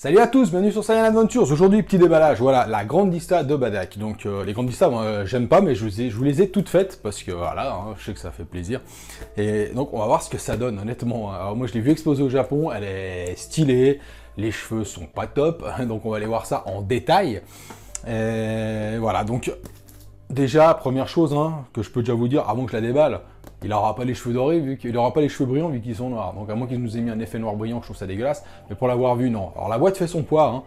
Salut à tous, bienvenue sur Saiyan Adventures. Aujourd'hui, petit déballage. Voilà, la Grandista de Badak. Donc, les Grandista, moi, j'aime pas, mais je vous les ai toutes faites parce que voilà, hein, je sais que ça fait plaisir. Et donc, on va voir ce que ça donne, honnêtement. Alors, moi, je l'ai vu exposer au Japon. Elle est stylée. Les cheveux sont pas top. Donc, on va aller voir ça en détail. Et voilà, donc, déjà, première chose hein, que je peux déjà vous dire avant que je la déballe. Il n'aura pas les cheveux dorés, vu qu'il n'aura pas les cheveux brillants vu qu'ils sont noirs. Donc à moins qu'il nous ait mis un effet noir brillant, je trouve ça dégueulasse. Mais pour l'avoir vu, non. Alors la boîte fait son poids. Hein.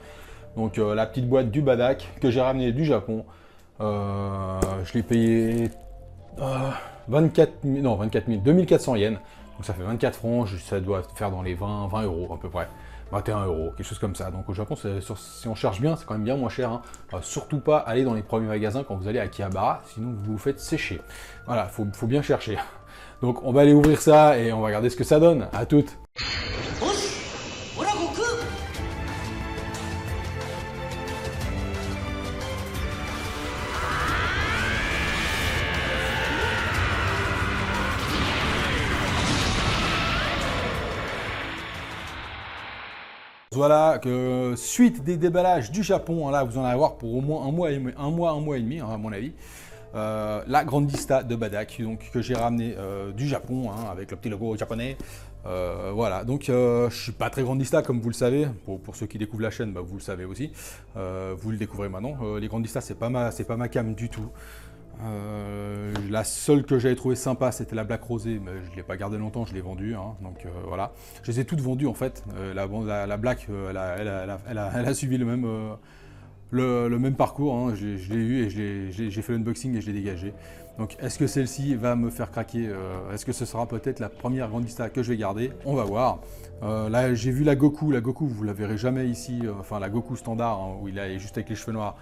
Donc la petite boîte du Badak que j'ai ramené du Japon. Je l'ai payé 2400 yens. Donc ça fait 24 francs. Ça doit faire dans les 20 euros à peu près. 21 euros, quelque chose comme ça. Donc au Japon, si on cherche bien, c'est quand même bien moins cher. Hein. Surtout pas aller dans les premiers magasins quand vous allez à Akihabara, sinon vous vous faites sécher. Voilà, faut bien chercher. Donc on va aller ouvrir ça et on va regarder ce que ça donne. À toutes. Voilà, que suite des déballages du Japon, là vous en allez avoir pour au moins un mois et demi, hein, à mon avis. La Grandista de Badak, donc que j'ai ramené du Japon, hein, avec le petit logo japonais. Voilà, donc je suis pas très Grandista comme vous le savez. Pour ceux qui découvrent la chaîne, bah, vous le savez aussi. Vous le découvrez maintenant. Les Grandista, c'est pas ma cam du tout. La seule que j'avais trouvé sympa, c'était la Black Rosé, mais je ne l'ai pas gardée longtemps, je l'ai vendue. Hein, donc voilà, je les ai toutes vendues en fait. La Black, elle a suivi le même parcours. Hein. Je l'ai eu et j'ai fait l'unboxing et je l'ai dégagé. Donc est-ce que celle-ci va me faire craquer? Est-ce que ce sera peut-être la première Grandista que je vais garder? On va voir. Là j'ai vu la Goku. La Goku, vous la verrez jamais ici. Enfin la Goku standard, hein, où il est juste avec les cheveux noirs.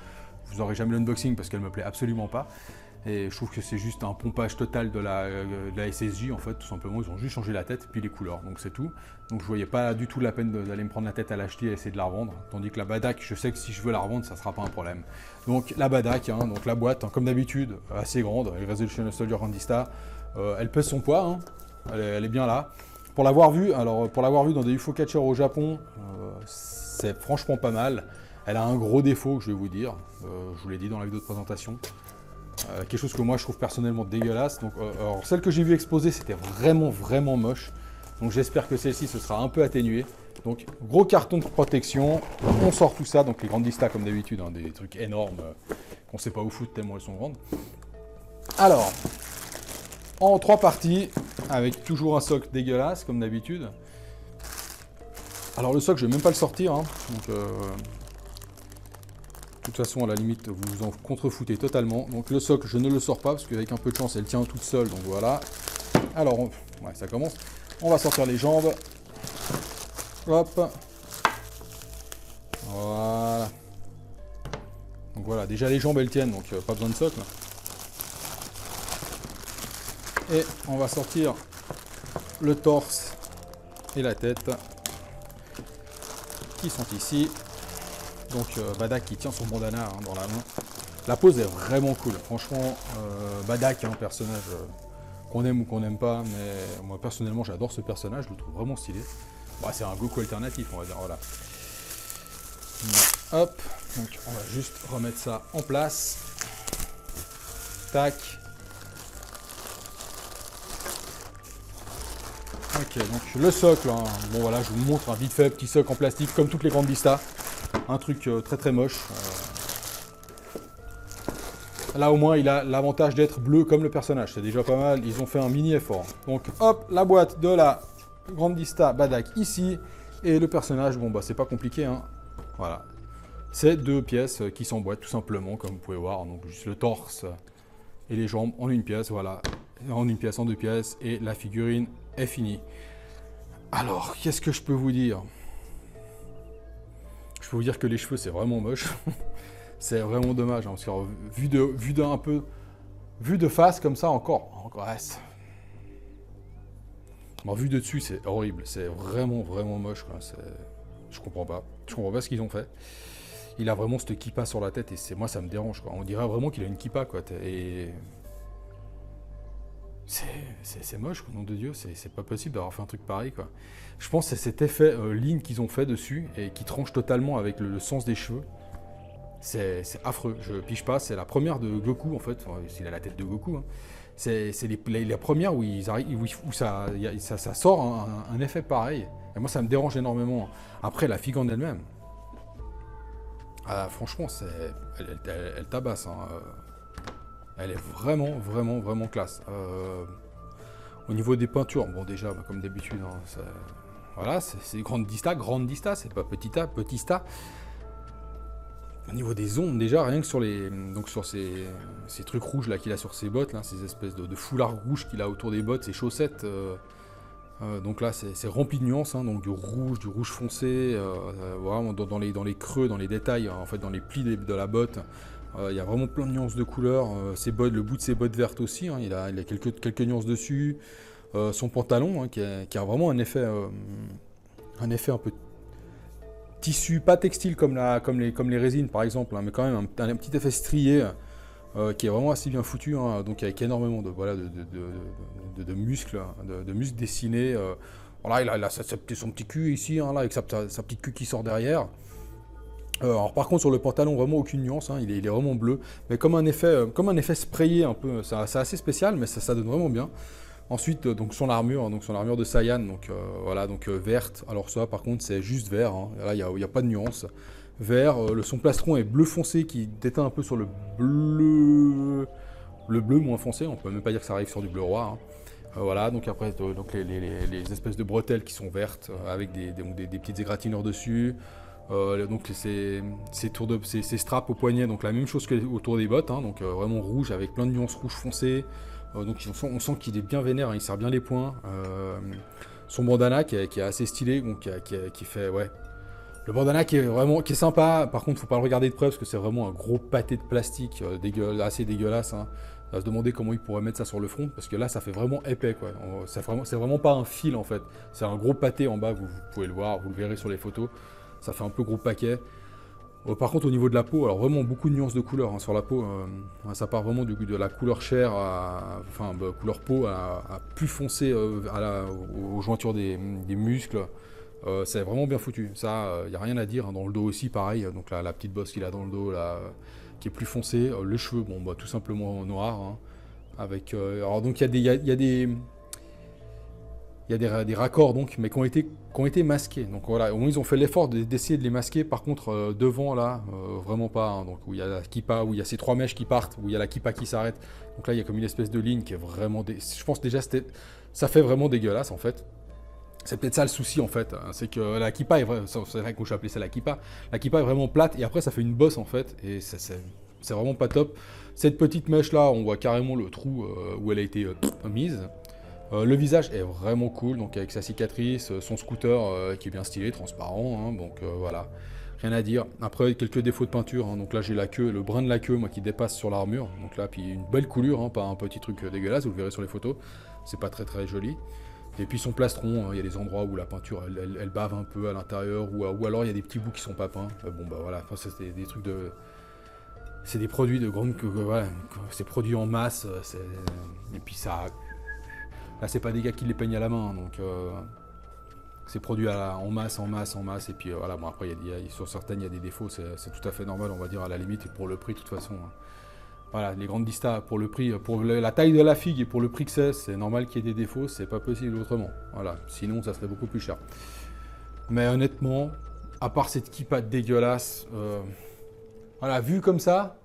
Vous n'aurez jamais l'unboxing parce qu'elle me plaît absolument pas. Et je trouve que c'est juste un pompage total de la SSJ en fait, tout simplement. Ils ont juste changé la tête et puis les couleurs, donc c'est tout. Donc je voyais pas du tout la peine d'aller me prendre la tête à l'acheter et essayer de la revendre. Tandis que la Badak, je sais que si je veux la revendre, ça sera pas un problème. Donc la Badak, hein, donc la boîte, hein, comme d'habitude, assez grande, les Resolution Soldier Grandista. Elle pèse son poids, hein, elle est bien là. Pour l'avoir vu dans des UFO catchers au Japon, c'est franchement pas mal. Elle a un gros défaut, je vais vous dire. Je vous l'ai dit dans la vidéo de présentation. Quelque chose que moi je trouve personnellement dégueulasse. Donc, alors, celle que j'ai vue exposer, c'était vraiment moche. Donc j'espère que celle-ci ce sera un peu atténuée. Donc gros carton de protection, on sort tout ça. Donc les Grandista comme d'habitude, hein, des trucs énormes qu'on sait pas où foutre tellement elles sont grandes. Alors, en 3 parties, avec toujours un socle dégueulasse comme d'habitude. Alors le socle, je vais même pas le sortir. Hein. Donc, de toute façon, à la limite, vous vous en contrefoutez totalement. Donc le socle, je ne le sors pas, parce qu'avec un peu de chance, elle tient toute seule. Donc voilà. Alors, ouais, ça commence. On va sortir les jambes. Hop. Voilà. Donc voilà, déjà les jambes, elles tiennent, donc pas besoin de socle. Et on va sortir le torse et la tête, qui sont ici. Donc Badak qui tient son bandana hein, dans la main. La pose est vraiment cool. Franchement, Badak, un personnage qu'on aime ou qu'on n'aime pas, mais moi personnellement j'adore ce personnage, je le trouve vraiment stylé. Bon, c'est un Goku alternatif, on va dire, voilà. Hop, donc on va juste remettre ça en place. Tac. Ok, donc le socle, hein. Bon voilà, je vous montre un vite fait petit socle en plastique comme toutes les Grandista. Un truc très moche. Là au moins il a l'avantage d'être bleu comme le personnage, c'est déjà pas mal, ils ont fait un mini effort. Donc hop, la boîte de la Grandista Badak ici, et le personnage, bon bah c'est pas compliqué, hein. Voilà. C'est 2 pièces qui s'emboîtent tout simplement, comme vous pouvez voir, donc juste le torse et les jambes en une pièce, voilà. En une pièce, en 2 pièces, et la figurine est finie. Alors, qu'est-ce que je peux vous dire ? Je peux vous dire que les cheveux, c'est vraiment moche. C'est vraiment dommage, hein, parce que vu de face comme ça, encore ouais, bon, vu de dessus, c'est horrible. C'est vraiment moche. Quoi. Je comprends pas ce qu'ils ont fait. Il a vraiment cette kippa sur la tête et moi, ça me dérange. Quoi. On dirait vraiment qu'il a une kippa, quoi. Et c'est moche, nom de Dieu, c'est pas possible d'avoir fait un truc pareil, quoi. Je pense que c'est cet effet ligne qu'ils ont fait dessus et qui tranche totalement avec le sens des cheveux. C'est affreux, je pige pas, c'est la première de Goku en fait, enfin, il a la tête de Goku, hein. C'est les premières où, ils arrivent, où ça sort un effet pareil. Et moi ça me dérange énormément. Après la figure en elle-même, franchement, elle tabasse, hein. Elle est vraiment, vraiment, vraiment classe. Au niveau des peintures, bon déjà, comme d'habitude, hein, voilà, c'est grande dista, c'est pas petit A, petit sta. Au niveau des ombres, déjà, rien que sur ces trucs rouges là qu'il a sur ses bottes, là, ces espèces de foulards rouges qu'il a autour des bottes, ses chaussettes. Donc là, c'est rempli de nuances, hein, donc du rouge foncé, vraiment dans les creux, dans les détails, en fait, dans les plis de la botte. Il y a vraiment plein de nuances de couleurs. Ses bottes, le bout de ses bottes vertes aussi, hein, il a quelques nuances dessus. Son pantalon, hein, qui a vraiment un effet un peu tissu, pas textile comme les résines par exemple, hein, mais quand même un petit effet strié qui est vraiment assez bien foutu, hein, donc avec énormément de muscles, de muscles dessinés. Voilà, il a son petit cul ici, hein, là, avec sa petite queue qui sort derrière. Alors par contre sur le pantalon vraiment aucune nuance, hein, il est vraiment bleu, mais comme un effet sprayé un peu, c'est assez spécial, mais ça donne vraiment bien. Ensuite donc son armure de Saiyan, donc voilà, donc verte. Alors ça par contre c'est juste vert, hein. Là il y a pas de nuance. Vert, son plastron est bleu foncé qui déteint un peu sur le bleu moins foncé, on peut même pas dire que ça arrive sur du bleu roi, hein. Voilà, donc après donc les espèces de bretelles qui sont vertes avec des petites égratignures dessus. Donc ces straps au poignet, donc la même chose que autour des bottes, hein, donc vraiment rouge avec plein de nuances rouge foncé. Donc on sent qu'il est bien vénère, hein, il serre bien les poings. Son bandana qui est assez stylé, donc qui fait ouais. Le bandana qui est sympa. Par contre, faut pas le regarder de près parce que c'est vraiment un gros pâté de plastique assez dégueulasse, hein. On va se demander comment il pourrait mettre ça sur le front parce que là ça fait vraiment épais, quoi. C'est vraiment pas un fil en fait. C'est un gros pâté en bas, vous pouvez le voir, vous le verrez sur les photos. Ça fait un peu gros paquet. Par contre, au niveau de la peau, alors vraiment beaucoup de nuances de couleurs, hein, sur la peau. Ça part vraiment de la couleur chair, couleur peau, à plus foncé aux jointures des muscles. C'est vraiment bien foutu. Ça, il n'y a rien à dire, hein. Dans le dos aussi, pareil. Donc la petite bosse qu'il a dans le dos, là, qui est plus foncée. Les cheveux, bon, tout simplement noirs, hein, avec, alors donc il y a des raccords donc, mais qui ont été masqués. Donc voilà, au moins ils ont fait l'effort d'essayer de les masquer. Par contre, devant là, vraiment pas, hein. Donc où il y a la kippa, où il y a ces trois mèches qui partent, où il y a la kippa qui s'arrête. Donc là, il y a comme une espèce de ligne qui est vraiment... Je pense déjà, ça fait vraiment dégueulasse en fait. C'est peut-être ça le souci en fait, hein. C'est que la kippa est vrai que j'ai appelé ça la kippa. La kippa est vraiment plate et après ça fait une bosse en fait. Et c'est vraiment pas top. Cette petite mèche là, on voit carrément le trou où elle a été mise. Le visage est vraiment cool, donc avec sa cicatrice, son scooter qui est bien stylé, transparent, hein, donc voilà, rien à dire. Après, quelques défauts de peinture, hein, donc là j'ai la queue, le brin de la queue, moi, qui dépasse sur l'armure, donc là, puis une belle coulure, hein, pas un petit truc dégueulasse, vous le verrez sur les photos, c'est pas très très joli. Et puis son plastron, il y a des endroits où la peinture, elle bave un peu à l'intérieur, ou alors il y a des petits bouts qui sont pas peints. Bon bah voilà, c'est des trucs de... C'est des produits de grande... Voilà, c'est produit en masse, et puis ça... Là, c'est pas des gars qui les peignent à la main, donc c'est produit en masse, et puis voilà, bon après, sur certaines, il y a des défauts, c'est tout à fait normal, on va dire, à la limite, et pour le prix, de toute façon. Hein. Voilà, les grandes distas, pour le prix, pour la taille de la figue et pour le prix que c'est normal qu'il y ait des défauts, c'est pas possible autrement. Voilà, sinon, ça serait beaucoup plus cher. Mais honnêtement, à part cette kippa dégueulasse, voilà, vu comme ça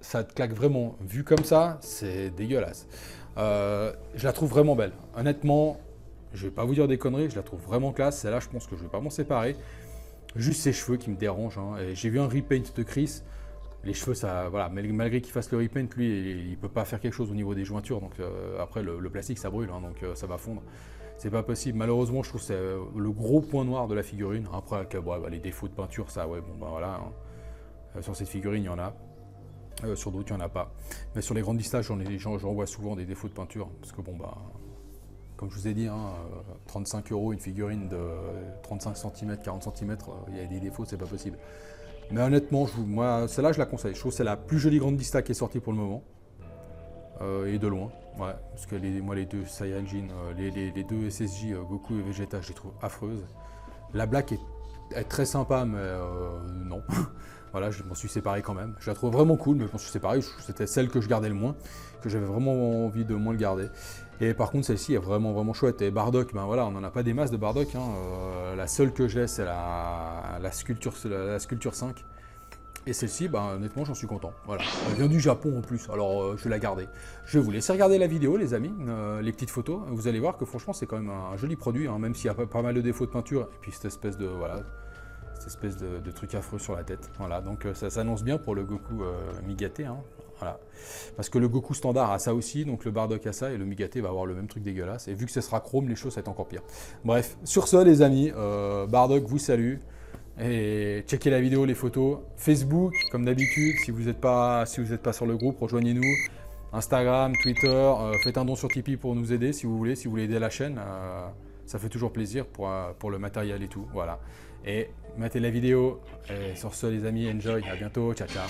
te claque vraiment. Vu comme ça, c'est dégueulasse. Je la trouve vraiment belle. Honnêtement, je vais pas vous dire des conneries, je la trouve vraiment classe. Celle-là, je pense que je vais pas m'en séparer. Juste ses cheveux qui me dérangent, hein. Et j'ai vu un repaint de Chris. Les cheveux, ça, voilà, malgré qu'il fasse le repaint, lui, il peut pas faire quelque chose au niveau des jointures. Donc après, le plastique, ça brûle, hein, donc ça va fondre. C'est pas possible. Malheureusement, je trouve que c'est le gros point noir de la figurine. Après, les défauts de peinture, ça, ouais, bon, ben voilà. Hein. Sur cette figurine, il y en a. Sur d'autres, il n'y en a pas. Mais sur les grandes distances, j'en vois souvent des défauts de peinture. Parce que bon, bah, comme je vous ai dit, hein, 35 €, une figurine de 35 cm, 40 cm, il y a des défauts, c'est pas possible. Mais honnêtement, moi, celle-là, je la conseille. Je trouve que c'est la plus jolie grande dista qui est sortie pour le moment. et de loin. Ouais, parce que moi les deux Saiyajin, les deux SSJ, Goku et Vegeta, je les trouve affreuses. La Black est très sympa, mais non. Voilà, je m'en suis séparé quand même. Je la trouve vraiment cool, mais je m'en suis séparé. C'était celle que je gardais le moins, que j'avais vraiment envie de moins le garder. Et par contre, celle-ci est vraiment chouette. Et Bardock, ben voilà, on n'en a pas des masses de Bardock. Hein. La seule que j'ai, c'est la sculpture 5. Et celle-ci, ben, honnêtement, j'en suis content. Voilà. Elle vient du Japon en plus, alors je vais la garder. Je vais vous laisser regarder la vidéo, les amis, les petites photos. Vous allez voir que franchement, c'est quand même un joli produit, hein, même s'il y a pas mal de défauts de peinture. Et puis cette espèce de, voilà, de truc affreux sur la tête. Voilà, donc ça s'annonce bien pour le Goku Migaté. Hein. Voilà. Parce que le Goku standard a ça aussi, donc le Bardock a ça, et le Migaté va avoir le même truc dégueulasse. Et vu que ce sera chrome, les choses, ça va être encore pire. Bref, sur ce, les amis, Bardock vous salue. Et checkez la vidéo, les photos. Facebook, comme d'habitude, si vous n'êtes pas sur le groupe, rejoignez-nous. Instagram, Twitter, faites un don sur Tipeee pour nous aider si vous voulez aider la chaîne. Ça fait toujours plaisir pour le matériel et tout. Voilà. Et mettez la vidéo. Et sur ce, les amis, enjoy. À bientôt. Ciao, ciao.